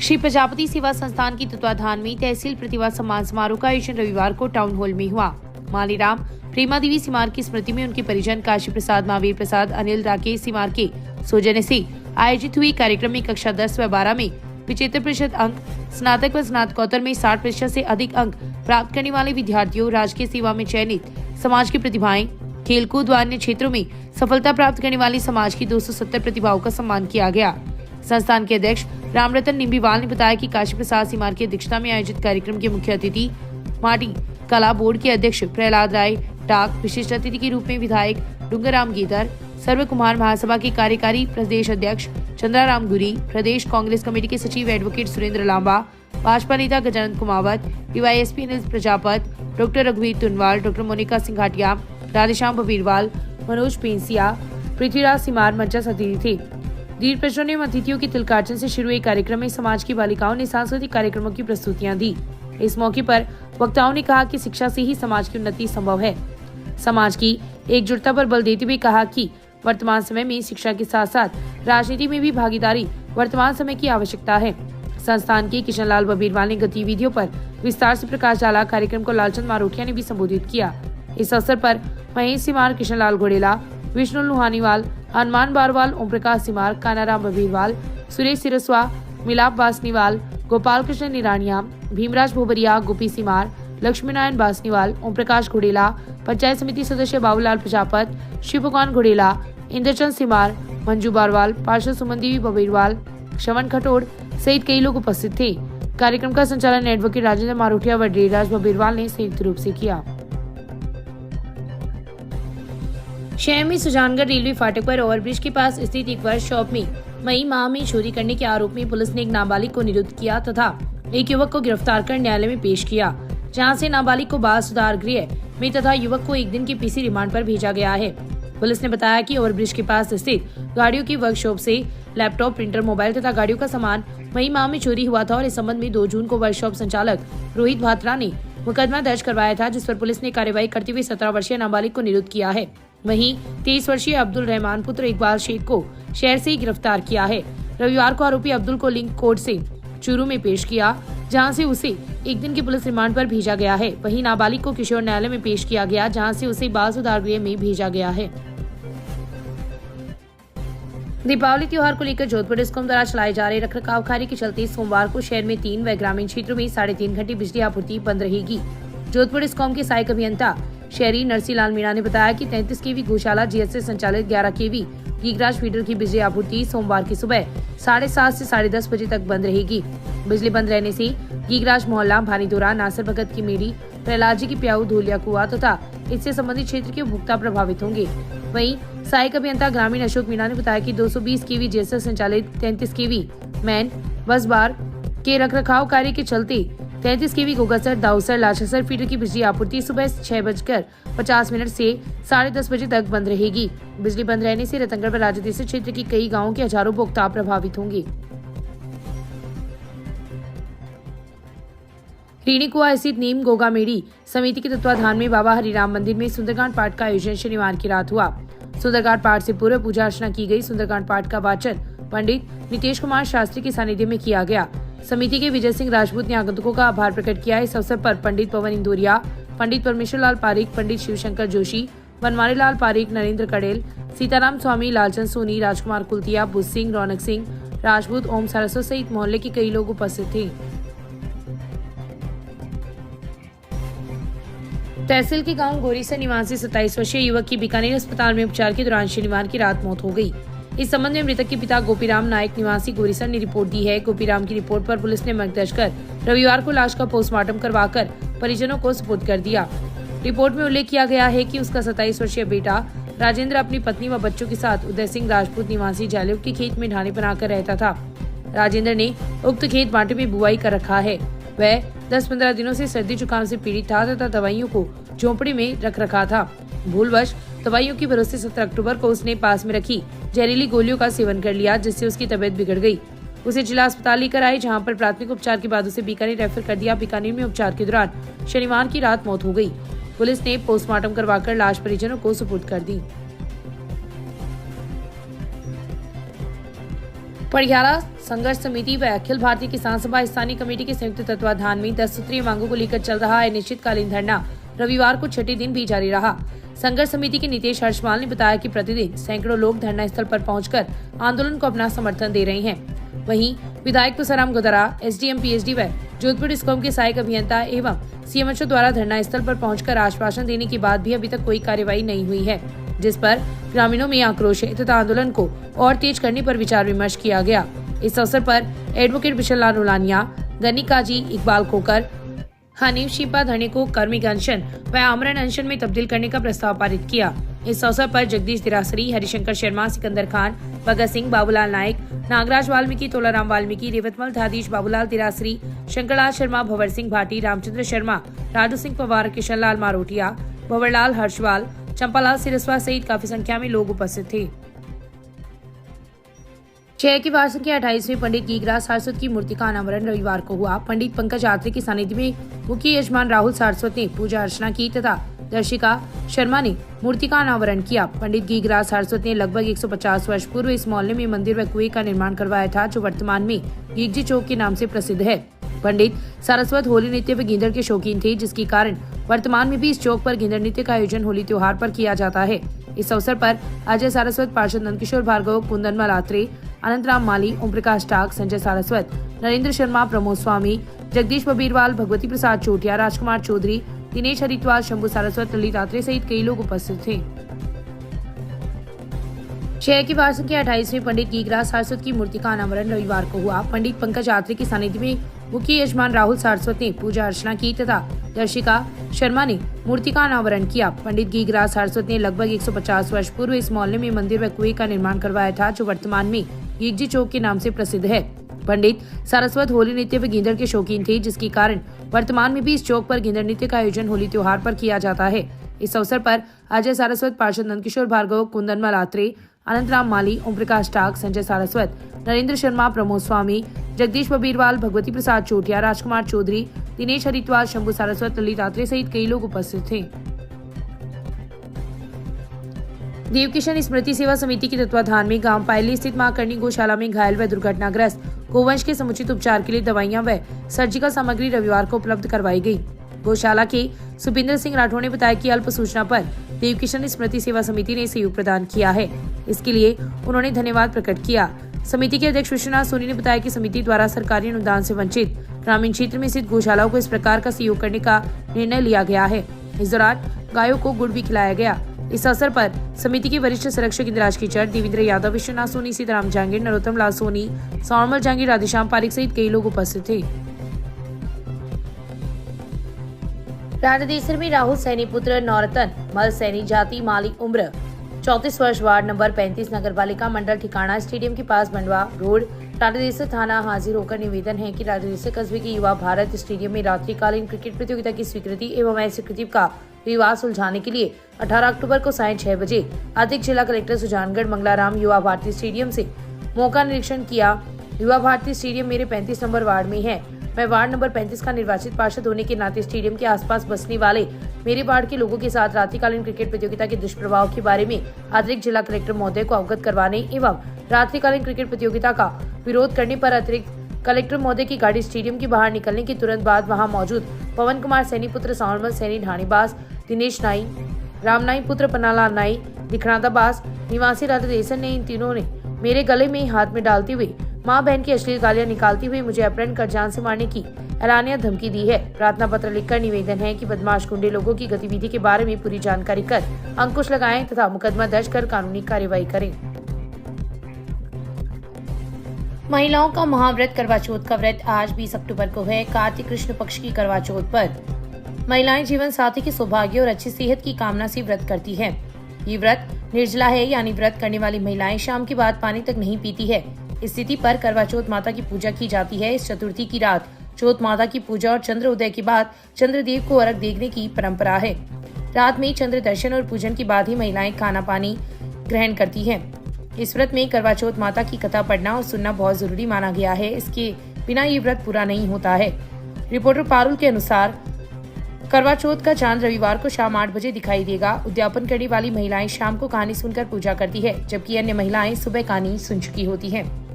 श्री प्रजापति सेवा संस्थान की तत्वाधान में तहसील प्रतिभा सम्मान समारोह का आयोजन रविवार को टाउन हॉल में हुआ। मालीराम प्रेमा देवी सिमार की स्मृति में उनके परिजन काशी प्रसाद, महावीर प्रसाद, अनिल, राकेश सिमार के सौजन्य से आयोजित हुई कार्यक्रम में कक्षा 10 व 12 में 75% अंक, स्नातक व स्नातकोत्तर में 60% से अधिक अंक प्राप्त करने वाले विद्यार्थियों, राजकीय सेवा में चयनित समाज की प्रतिभाएं, खेलकूद व अन्य क्षेत्रों में सफलता प्राप्त करने वाली समाज की 270 प्रतिभाओं का सम्मान किया गया। संस्थान के अध्यक्ष रामरतन निम्बीवाल ने बताया कि काशी प्रसाद सिमार की अध्यक्षता में आयोजित कार्यक्रम के मुख्य अतिथि माटी कला बोर्ड के अध्यक्ष प्रहलाद राय डाक, विशिष्ट अतिथि के रूप में विधायक डूंगरराम गेदर, सर्व कुमार महासभा के कार्यकारी प्रदेश अध्यक्ष चंद्राराम गुरी, प्रदेश कांग्रेस कमेटी के सचिव एडवोकेट सुरेंद्र लांबा, भाजपा नेता गजानंद कुमावत, डीवाईएसपी अनिल प्रजापत, डॉक्टर रघुवीर तुनवाल, डॉक्टर मोनिका सिंघाटिया, राधेश्याम बबीरवाल, मनोज पेंसिया, पृथ्वीराज सिमार मंचस्थ अतिथि थे। दीप प्रज्वलन एवं अतिथियों के तिलकार्चन से शुरू हुए कार्यक्रम में समाज की बालिकाओं ने सांस्कृतिक कार्यक्रमों की प्रस्तुतियां दी। इस मौके पर वक्ताओं ने कहा कि शिक्षा से ही समाज की उन्नति संभव है। समाज की एकजुटता पर बल देते हुए कहा कि वर्तमान समय में शिक्षा के साथ साथ राजनीति में भी भागीदारी वर्तमान समय की आवश्यकता है। संस्थान के किशन लाल बबीरवाल ने गतिविधियों पर विस्तार से प्रकाश डाला। कार्यक्रम को लालचंद मारोठिया ने भी संबोधित किया। इस अवसर पर महेश सिमार, किशन लाल घोड़ेला, विष्णु लुहानीवाल, हनुमान बारवाल, ओम प्रकाश सिमार, कानाराम बबीरवाल, सुरेश सिरस्वा, मिलाप बासनीवाल, गोपाल कृष्ण निरानिया, भीमराज भोबरिया, गोपी सिमार, लक्ष्मी नारायण बासनीवाल, ओम प्रकाश घोड़ेला, पंचायत समिति सदस्य बाबूलाल प्रजापत, शिव भगवान घोड़ेला, इंद्रचंद सिमार, मंजू बारवाल, पार्षद सुमन देवी बबीरवाल, श्रवण खटोड़ सहित कई लोग उपस्थित थे। कार्यक्रम का संचालन एडवोकेट राजेंद्र मारोठिया व ड्रेराज बबीरवाल ने संयुक्त रूप से किया। शहर में सुजानगढ़ रेलवे फाटक पर ओवरब्रिज के पास स्थित एक वर्कशॉप में मई माह में चोरी करने के आरोप में पुलिस ने एक नाबालिग को निरुद्ध किया तथा एक युवक को गिरफ्तार कर न्यायालय में पेश किया, जहां से नाबालिग को बाल सुधार गृह में तथा युवक को एक दिन की पीसी रिमांड पर भेजा गया है। पुलिस ने बताया कि ओवरब्रिज के पास स्थित गाड़ियों की वर्कशॉप से लैपटॉप, प्रिंटर, मोबाइल तथा गाड़ियों का सामान मई माह में चोरी हुआ था और इस संबंध में 2 जून को वर्कशॉप संचालक रोहित भात्रा ने मुकदमा दर्ज करवाया था, जिस पर पुलिस ने कार्रवाई करते हुए 17 वर्षीय नाबालिग को निरुद्ध किया है। वहीं 23 वर्षीय अब्दुल रहमान पुत्र इकबाल शेख को शहर से ही गिरफ्तार किया है। रविवार को आरोपी अब्दुल को लिंक कोर्ट से चूरू में पेश किया, जहां से उसे एक दिन की पुलिस रिमांड पर भेजा गया है। वहीं नाबालिग को किशोर न्यायालय में पेश किया गया, जहां से उसे बाल सुधार गृह में भेजा गया है। दीपावली त्योहार को लेकर जोधपुर डिस्कॉम द्वारा चलाए जा रहे रखरखाव कार्य के चलते सोमवार को शहर में 3 व ग्रामीण क्षेत्रों में 3.5 घंटे बिजली आपूर्ति बंद रहेगी। जोधपुर डिस्कॉम के सहायक अभियंता शहरी नरसी लाल मीणा ने बताया कि 33 केवी गौशाला जीएस से संचालित 11 केवी गीगराज फीडर की बिजली आपूर्ति सोमवार की सुबह 7:30 से 10:30 बजे तक बंद रहेगी। बिजली बंद रहने से गीगराज मोहल्ला, भानीदोरा, नासिर भगत की मेड़ी, प्रहलाद जी की प्याऊ, धोलिया कुआ तथा इससे संबंधित क्षेत्र के उपभोक्ता प्रभावित होंगे। वहीं सहायक अभियंता ग्रामीण अशोक मीणा ने बताया कि 220 केवी जीएस से संचालित 33 केवी मैन बस बार के रखरखाव कार्य के चलते 33 केवी गोगसर, दाऊसर, लाछसर फीडर की बिजली आपूर्ति सुबह 6:50 से 10:30 बजे तक बंद रहेगी। बिजली बंद रहने से रतनगढ़ व राजदेसी क्षेत्र के कई गांवों के हजारों उपभोक्ता प्रभावित होंगे। रीणी कुआ स्थित नीम गोगा मेड़ी समिति के तत्वाधान में बाबा हरिराम मंदिर में सुंदरकांड पाठ का आयोजन शनिवार की रात हुआ। सुंदरकांड पाठ से पूर्व पूजा अर्चना की गई। सुंदरकांड पाठ का वाचन पंडित नितेश कुमार शास्त्री के सानिध्य में किया गया। समिति के विजय सिंह राजपूत ने आगंतुकों का आभार प्रकट किया। इस अवसर पर पंडित पवन इंदौरिया, पंडित परमेश्वर लाल पारिक, पंडित शिवशंकर जोशी, बनवारी लाल पारिक, नरेंद्र कड़ेल, सीताराम स्वामी, लालचंद सोनी, राजकुमार कुलतिया, बुद्ध सिंह, रौनक सिंह राजपूत, ओम सरस्वत सहित मोहल्ले के कई लोग उपस्थित थे। तहसील के गांव गोरीसर निवासी 27 वर्षीय युवक की बीकानेर अस्पताल में उपचार के दौरान शनिवार की रात मौत हो गई। इस संबंध में मृतक के पिता गोपीराम नायक निवासी गोरीसर ने रिपोर्ट दी है। गोपीराम की रिपोर्ट पर पुलिस ने मामला दर्ज कर रविवार को लाश का पोस्टमार्टम करवाकर परिजनों को सुपुर्द कर दिया। रिपोर्ट में उल्लेख किया गया है कि उसका 27 वर्षीय बेटा राजेंद्र अपनी पत्नी व बच्चों के साथ उदय सिंह राजपूत निवासी जालिब के खेत में ढाणी बनाकर रहता था। राजेंद्र ने उक्त खेत बांटे में बुआई कर रखा है। वह 10-15 दिनों से सर्दी जुकाम से पीड़ित था तथा दवाइयों को झोंपड़ी में रख रखा था। भूलवश दवाइयों की भरोसे 17 अक्टूबर को उसने पास में रखी जहरीली गोलियों का सेवन कर लिया, जिससे उसकी तबीयत बिगड़ गई। उसे जिला अस्पताल लेकर आए, जहां पर प्राथमिक उपचार के बाद उसे बीकानेर रेफर कर दिया। बीकानेर में उपचार के दौरान शनिवार की रात मौत हो गई। पुलिस ने पोस्टमार्टम करवाकर लाश परिजनों को सुपुर्द कर दी। पड़ियाला संघर्ष समिति व अखिल भारतीय किसान सभा स्थानीय कमेटी के संयुक्त तत्वाधान में 10 सूत्रीय मांगों को लेकर चल रहा अनिश्चितकालीन धरना रविवार को छठे दिन भी जारी रहा। संघर्ष समिति के नीतीश हर्षमाल ने बताया कि प्रतिदिन सैकड़ों लोग धरना स्थल पर पहुंचकर आंदोलन को अपना समर्थन दे रहे हैं। वहीं विधायक तुषाराम गोदरा, एसडीएम पीएचडी व जोधपुर डिस्कॉम के सहायक अभियंता एवं सीएमएचओ द्वारा धरना स्थल पर पहुंचकर आश्वासन देने के बाद भी अभी तक कोई कार्रवाई नहीं हुई है, जिस पर ग्रामीणों में आक्रोश है तथा आंदोलन को और तेज करने पर विचार विमर्श किया गया। इस अवसर पर एडवोकेट बिशन लाल रोलानिया, गनी काजी, इकबाल खोकर, हनीफ शिपा धरने को कर्मिक अनशन व आमरण अनशन में तब्दील करने का प्रस्ताव पारित किया। इस अवसर पर जगदीश दिरासरी, हरिशंकर शर्मा, सिकंदर खान, भगत सिंह, बाबूलाल नायक, नागराज वाल्मीकि, तोलाराम वाल्मीकि, रेवतमल धादीश, बाबूलाल दिरासरी, शंकरलाल शर्मा, भंवर सिंह भाटी, रामचंद्र शर्मा, राजू सिंह पवार, किशन लाल मारोटिया, भंवरलाल हर्षवाल, चंपालाल सिरस्वा सहित काफी संख्या में लोग उपस्थित थे। शहर की वार्षिक की 28वीं पंडित गीगराज सारस्वत की मूर्ति का अनावरण रविवार को हुआ। पंडित पंकज आत्रे की सानिध्य में मुख्य यजमान राहुल सारस्वत ने पूजा अर्चना की तथा दर्शिका शर्मा ने मूर्ति का अनावरण किया। पंडित गीगराज सारस्वत ने लगभग 150 वर्ष पूर्व इस मोहल्ले में मंदिर व कुएं का निर्माण करवाया था, जो वर्तमान में गीगजी चौक के नाम से प्रसिद्ध है। पंडित सारस्वत होली नृत्य व गिंदड़ के शौकीन थे, जिसके कारण वर्तमान में भी इस चौक पर गिंदड़ नृत्य का आयोजन होली त्योहार पर किया जाता है। इस अवसर पर अजय सारस्वत, पार्षद नंदकिशोर भार्गव, कुंदनमल आत्रे, अनंतराम माली, ओम प्रकाश टाक, संजय सारस्वत, नरेंद्र शर्मा, प्रमोद स्वामी, जगदीश बबीरवाल, भगवती प्रसाद चोटिया, राजकुमार चौधरी, दिनेश हरिद्वार, शंभू सारस्वत, ललित आत्रे सहित कई लोग उपस्थित थे। शहर की वार्षिक की 28वीं पंडित गीगराज सारस्वत की मूर्ति का अनावरण रविवार को हुआ। पंडित पंकज आत्रे की सानिध्य में मुख्य यजमान राहुल सारस्वत ने पूजा अर्चना की तथा दर्शिका शर्मा ने मूर्ति का अनावरण किया। पंडित गीगराज सारस्वत ने लगभग 150 वर्ष पूर्व इस मोहल्ले में मंदिर व कुएं का निर्माण करवाया था, जो वर्तमान में गीगजी चौक के नाम से प्रसिद्ध है। पंडित सारस्वत होली नृत्य व गिंदड़ के शौकीन थे, जिसके कारण वर्तमान में भी इस चौक पर गिंदड़ नृत्य का आयोजन होली त्योहार पर किया जाता है। इस अवसर पर अजय सारस्वत, पार्षद नंदकिशोर भार्गव, कुंदनमल आत्रे, अनंतराम माली, ओम प्रकाश टाक, संजय सारस्वत, नरेंद्र शर्मा, प्रमोद स्वामी, जगदीश बबीरवाल, भगवती प्रसाद चोटिया, राजकुमार चौधरी, दिनेश हरिद्वार, शंभू सारस्वत, ललित आत्रे सहित कई लोग उपस्थित थे। देवकिशन स्मृति सेवा समिति के तत्वाधान में गांव पायली स्थित मां करणी गौशाला में घायल व दुर्घटनाग्रस्त गोवंश के समुचित उपचार के लिए दवाइयां व सर्जिकल सामग्री रविवार को उपलब्ध करवाई गई। गौशाला के सुपिंदर सिंह राठौड़ ने बताया कि अल्प सूचना पर देवकिशन स्मृति सेवा समिति ने सहयोग प्रदान किया है। इसके लिए उन्होंने धन्यवाद प्रकट किया। समिति के अध्यक्ष विश्वनाथ सोनी ने बताया कि समिति द्वारा सरकारी अनुदान से वंचित ग्रामीण क्षेत्र में स्थित गौशालाओं को इस प्रकार का सहयोग करने का निर्णय लिया गया है। इस दौरान गायों को गुड़ भी खिलाया गया। इस अवसर पर समिति के वरिष्ठ संरक्षक इंदिराज कीचड़, देवेंद्र यादव, विश्वनाथ सोनी, सीताराम जांगीर, नरोत्तम लाल सोनी, सौरमल जांगीर, राधेश्याम पारिक सहित कई लोग उपस्थित थे। राजदेसर में राहुल सैनी पुत्र नौरतन मल सैनी, जाति माली, उम्र 34 वर्ष, वार्ड नंबर 35, नगर पालिका मंडल ठिकाना स्टेडियम के पास बंडवा रोड, राजदेसर थाना हाजिर होकर निवेदन है कि राजदेसर कस्बे के युवा भारत स्टेडियम में रात्रिकालीन क्रिकेट प्रतियोगिता की स्वीकृति एवं अस्वीकृति का विवाद सुलझाने के लिए 18 अक्टूबर को सायं 6 बजे अतिरिक्त जिला कलेक्टर सुजानगढ़ मंगलाराम युवा भारती स्टेडियम से मौका निरीक्षण किया। युवा भारती स्टेडियम मेरे 35 नंबर वार्ड में है। मैं वार्ड नंबर 35 का निर्वाचित पार्षद होने के नाते स्टेडियम के आसपास बसने वाले मेरे वार्ड के लोगों के साथ रात्रिकालीन क्रिकेट प्रतियोगिता के दुष्प्रभाव के बारे में अतिरिक्त जिला कलेक्टर महोदय को अवगत करवाने एवं रात्रिकालीन क्रिकेट प्रतियोगिता का विरोध करने पर अतिरिक्त कलेक्टर महोदय की गाड़ी स्टेडियम के बाहर निकलने के तुरंत बाद वहां मौजूद पवन कुमार सैनी पुत्र सावरमल सैनी, ढाणीबास दिनेश नाई, राम नाई पुत्र पन्नालाल नाई, दिखनादाबास निवासी राधादेसन ने इन तीनों ने मेरे गले में हाथ में डालते हुए मां बहन की अश्लील गालियां निकालते हुए मुझे अपहरण कर जान से मारने की ऐलानिया धमकी दी है। प्रार्थना पत्र लिखकर निवेदन है कि बदमाश गुंडे लोगों की गतिविधि के बारे में पूरी जानकारी कर अंकुश लगाएं तथा मुकदमा दर्ज कर कानूनी कार्यवाही करें। महिलाओं का महाव्रत करवा चौथ का व्रत आज 20 अक्टूबर को है। कार्तिक कृष्ण पक्ष की करवा चौथ पर महिलाएं जीवन साथी के सौभाग्य और अच्छी सेहत की कामना से व्रत करती हैं। ये व्रत निर्जला है, यानी व्रत करने वाली महिलाएं शाम के बाद पानी तक नहीं पीती है। इस स्थिति पर करवा चौथ माता की पूजा की जाती है। इस चतुर्थी की रात चौथ माता की पूजा और चंद्र उदय के बाद चंद्रदेव को अर्घ देने की परंपरा है। रात में चंद्र दर्शन और पूजन के बाद ही महिलाएं खाना पानी ग्रहण करती हैं। इस व्रत में करवा चौथ माता की कथा पढ़ना और सुनना बहुत जरूरी माना गया है। इसके बिना ये व्रत पूरा नहीं होता है। रिपोर्टर पारुल के अनुसार करवा चौथ का चांद रविवार को शाम 8 बजे दिखाई देगा। उद्यापन करने वाली महिलाएं शाम को कहानी सुनकर पूजा करती है, जबकि अन्य महिलाएं सुबह कहानी सुन चुकी होती हैं।